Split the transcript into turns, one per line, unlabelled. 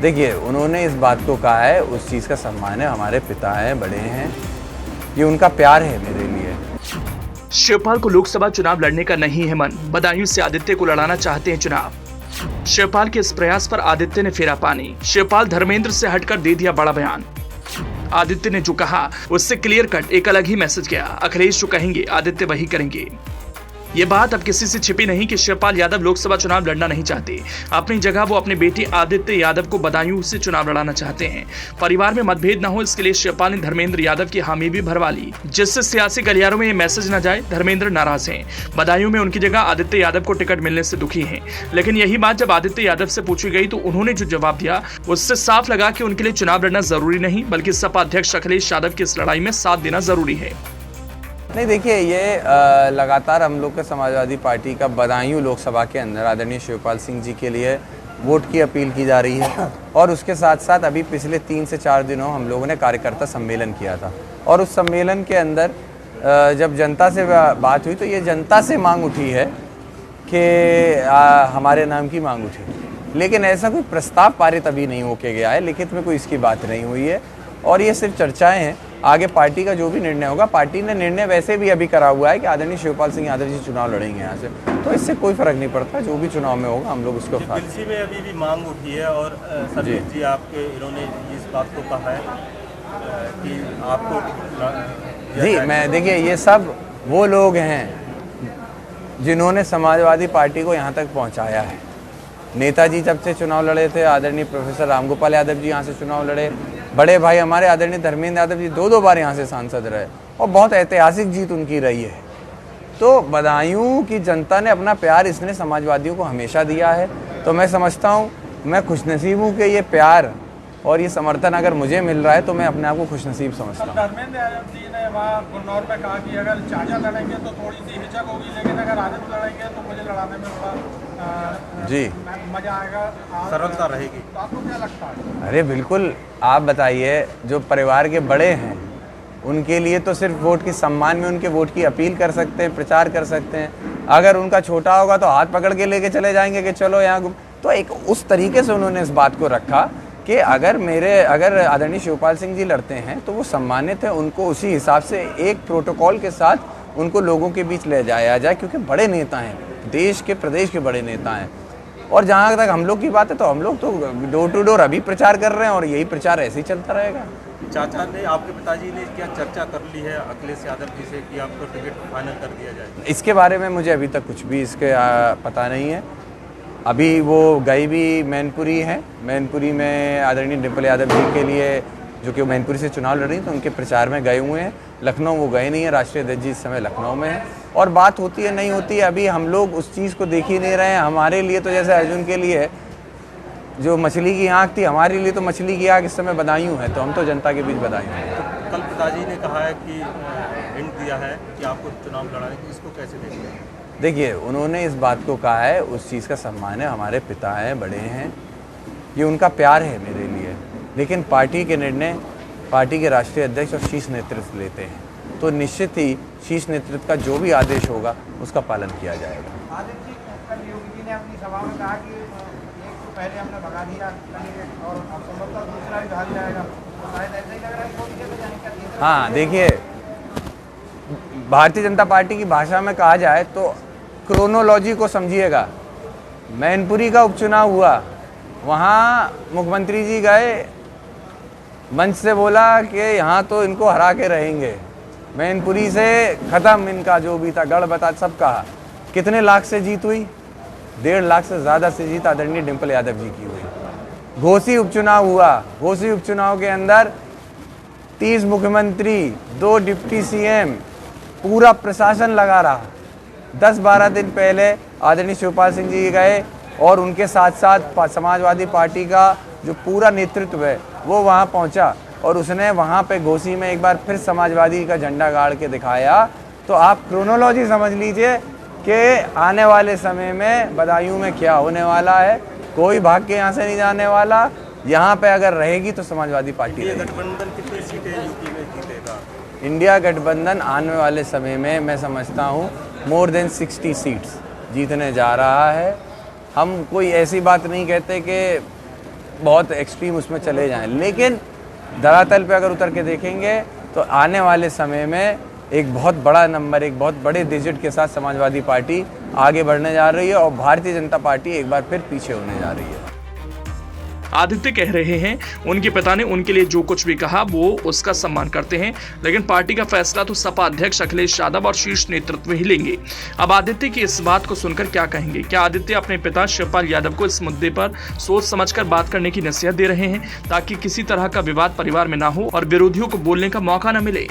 देखिए, उन्होंने इस बात को कहा है, उस चीज़ का सम्मान है, हमारे पिता हैं, बड़े हैं, ये उनका प्यार है मेरे लिए।
शिवपाल को लोकसभा चुनाव लड़ने का नहीं है मन, बदायूं से आदित्य को लड़ाना चाहते हैं चुनाव। शिवपाल के इस प्रयास पर आदित्य ने फेरा पानी। शिवपाल धर्मेंद्र से हटकर दे दिया बड़ा बयान। आदित्य ने जो कहा उससे क्लियर कट एक अलग ही मैसेज गया। अखिलेश जो कहेंगे आदित्य वही करेंगे। ये बात अब किसी से छिपी नहीं कि शिवपाल यादव लोकसभा चुनाव लड़ना नहीं चाहते। अपनी जगह वो अपने बेटे आदित्य यादव को बदायूं से चुनाव लड़ाना चाहते हैं। परिवार में मतभेद न हो, इसके लिए शिवपाल ने धर्मेंद्र यादव की हामी भी भरवा ली, जिससे सियासी गलियारों में ये मैसेज न जाए। धर्मेंद्र नाराज हैं। बदायूं में उनकी जगह आदित्य यादव को टिकट मिलने से दुखी हैं। लेकिन यही बात जब आदित्य यादव से पूछी गई तो उन्होंने जो जवाब दिया उससे साफ लगा कि उनके लिए चुनाव लड़ना जरूरी नहीं, बल्कि सपा अध्यक्ष अखिलेश यादव की इस लड़ाई में साथ देना जरूरी है।
नहीं, देखिए, ये लगातार हम लोग के समाजवादी पार्टी का बदायूं लोकसभा के अंदर आदरणीय शिवपाल सिंह जी के लिए वोट की अपील की जा रही है। और उसके साथ साथ अभी पिछले 3 से 4 दिनों हम लोगों ने कार्यकर्ता सम्मेलन किया था, और उस सम्मेलन के अंदर जब जनता से बात हुई तो ये जनता से मांग उठी है कि हमारे नाम की मांग उठी, लेकिन ऐसा कोई प्रस्ताव पारित अभी नहीं होके गया है, लिखित में कोई इसकी बात नहीं हुई है, और ये सिर्फ चर्चाएं हैं। आगे पार्टी का जो भी निर्णय होगा, पार्टी ने निर्णय वैसे भी अभी करा हुआ है कि आदरणीय शिवपाल सिंह यादव जी चुनाव लड़ेंगे यहाँ से, तो इससे कोई फर्क नहीं पड़ता, जो भी चुनाव में होगा हम लोग उसको
तुलसी में अभी भी मांग उठी है, और सरजीत जी आपके इन्होंने इस बात को कहा है कि आपको
जी, मैं देखिए, ये सब वो लोग हैं जिन्होंने समाजवादी पार्टी को यहाँ तक पहुँचाया है। नेताजी जब से चुनाव लड़े थे, आदरणीय प्रोफेसर रामगोपाल यादव जी यहाँ से चुनाव लड़े, बड़े भाई हमारे आदरणीय धर्मेंद्र यादव जी 2-2 बार यहाँ से सांसद रहे, और बहुत ऐतिहासिक जीत उनकी रही है। तो बदायूं की जनता ने अपना प्यार इसने समाजवादियों को हमेशा दिया है, तो मैं समझता हूँ, मैं खुशनसीब हूँ कि ये प्यार और ये समर्थन अगर मुझे मिल रहा है तो मैं अपने आप को खुशनसीब समझता हूँ।
धर्मेंद्र यादव जी ने वहाँ गुन्नौर में कहा कि अगर चाचा लड़ेंगे तो थोड़ी सी हिचक होगी, लेकिन अगर आदित्य लड़ेंगे तो मुझे लड़ाने में थोड़ा
जी
मजा आएगा,
सरलता रहेगी।
तो आपको क्या लगता है?
अरे बिल्कुल, आप बताइए, जो परिवार के बड़े हैं उनके लिए तो सिर्फ वोट के सम्मान में उनके वोट की अपील कर सकते हैं, प्रचार कर सकते हैं। अगर उनका छोटा होगा तो हाथ पकड़ के लेके चले जाएंगे कि चलो यहाँ घूम। तो एक उस तरीके से उन्होंने इस बात को रखा कि अगर आदरणीय शिवपाल सिंह जी लड़ते हैं तो वो सम्मानित है, उनको उसी हिसाब से एक प्रोटोकॉल के साथ उनको लोगों के बीच ले जाया जाए, क्योंकि बड़े नेता हैं, देश के प्रदेश के बड़े नेता हैं। और जहाँ तक हम लोग की बात है तो हम लोग तो डोर टू डोर अभी प्रचार कर रहे हैं, और यही प्रचार ऐसे ही चलता रहेगा।
चाचा ने, आपके पिताजी ने क्या चर्चा कर ली है अखिलेश यादव जी से कि आपको टिकट फाइनल कर दिया जाए?
इसके बारे में मुझे अभी तक कुछ भी इसके पता नहीं है। अभी वो गए भी मैनपुरी हैं, मैनपुरी में आदरणीय डिम्पल यादव जी के लिए, जो कि मैनपुरी से चुनाव लड़ रही, तो उनके प्रचार में गए हुए हैं। लखनऊ वो गए नहीं है, राष्ट्रीय अध्यक्ष जी इस समय लखनऊ में है, और बात होती है नहीं होती है, अभी हम लोग उस चीज़ को देख ही नहीं रहे हैं। हमारे लिए तो जैसे अर्जुन के लिए जो मछली की आँख थी, हमारे लिए तो मछली की आँख इस समय बदायूं है, तो हम तो जनता के बीच बदायूं हैं।
तो कल पिताजी ने कहा है कि हिंट दिया है कि आपको चुनाव लड़ाने की, इसको कैसे देखते हैं?
देखिए, उन्होंने इस बात को कहा है, उस चीज़ का सम्मान है, हमारे पिता हैं, बड़े हैं, ये उनका प्यार है मेरे लिए। लेकिन पार्टी के निर्णय पार्टी के राष्ट्रीय अध्यक्ष और शीर्ष नेतृत्व लेते हैं, तो निश्चित ही शीर्ष नेतृत्व का जो भी आदेश होगा उसका पालन किया जाएगा।
आदित्य जी, कल योगी जी ने अपनी सभा में कहा कि एक तो पहले हमने भगा दिया कैंडिडेट, और अब संभवतः दूसरा भी भाग जाएगा, तो शायद ऐसा ही लग रहा है कि वो बीजेपी जाने का।
हाँ, देखिए, भारतीय जनता पार्टी की भाषा में कहा जाए तो क्रोनोलॉजी को समझिएगा। मैनपुरी का उपचुनाव हुआ, वहाँ मुख्यमंत्री जी गए, मंच से बोला कि यहाँ तो इनको हरा के रहेंगे, मैनपुरी से ख़त्म इनका जो भी था, गढ़ बता सब कहा। कितने लाख से जीत हुई? 1.5 लाख से ज़्यादा से जीत आदरणीय डिम्पल यादव जी की हुई। घोसी उपचुनाव हुआ, घोसी उपचुनाव के अंदर 30 मुख्यमंत्री, 2 डिप्टी सीएम, पूरा प्रशासन लगा रहा। 10-12 दिन पहले आदरणीय शिवपाल सिंह जी गए, और उनके साथ साथ समाजवादी पार्टी का जो पूरा नेतृत्व है वो वहाँ पहुँचा, और उसने वहाँ पे घोसी में एक बार फिर समाजवादी का झंडा गाड़ के दिखाया। तो आप क्रोनोलॉजी समझ लीजिए कि आने वाले समय में बदायूं में क्या होने वाला है। कोई भाग के यहाँ से नहीं जाने वाला, यहाँ पे अगर रहेगी तो समाजवादी पार्टी रहेगी।
गठबंधन कितनी सीटें यूपी में जीतेगा?
इंडिया गठबंधन आने वाले समय में मैं समझता हूँ मोर देन 60 सीट्स जीतने जा रहा है। हम कोई ऐसी बात नहीं कहते कि बहुत एक्सट्रीम उसमें चले जाएं, लेकिन धरातल पे अगर उतर के देखेंगे तो आने वाले समय में एक बहुत बड़ा नंबर, एक बहुत बड़े डिजिट के साथ समाजवादी पार्टी आगे बढ़ने जा रही है और भारतीय जनता पार्टी एक बार फिर पीछे होने जा रही है।
आदित्य कह रहे हैं उनके पिता ने उनके लिए जो कुछ भी कहा वो उसका सम्मान करते हैं, लेकिन पार्टी का फैसला तो सपा अध्यक्ष अखिलेश यादव और शीर्ष नेतृत्व ही लेंगे। अब आदित्य की इस बात को सुनकर क्या कहेंगे? क्या आदित्य अपने पिता शिवपाल यादव को इस मुद्दे पर सोच समझकर बात करने की नसीहत दे रहे हैं ताकि किसी तरह का विवाद परिवार में ना हो और विरोधियों को बोलने का मौका न मिले?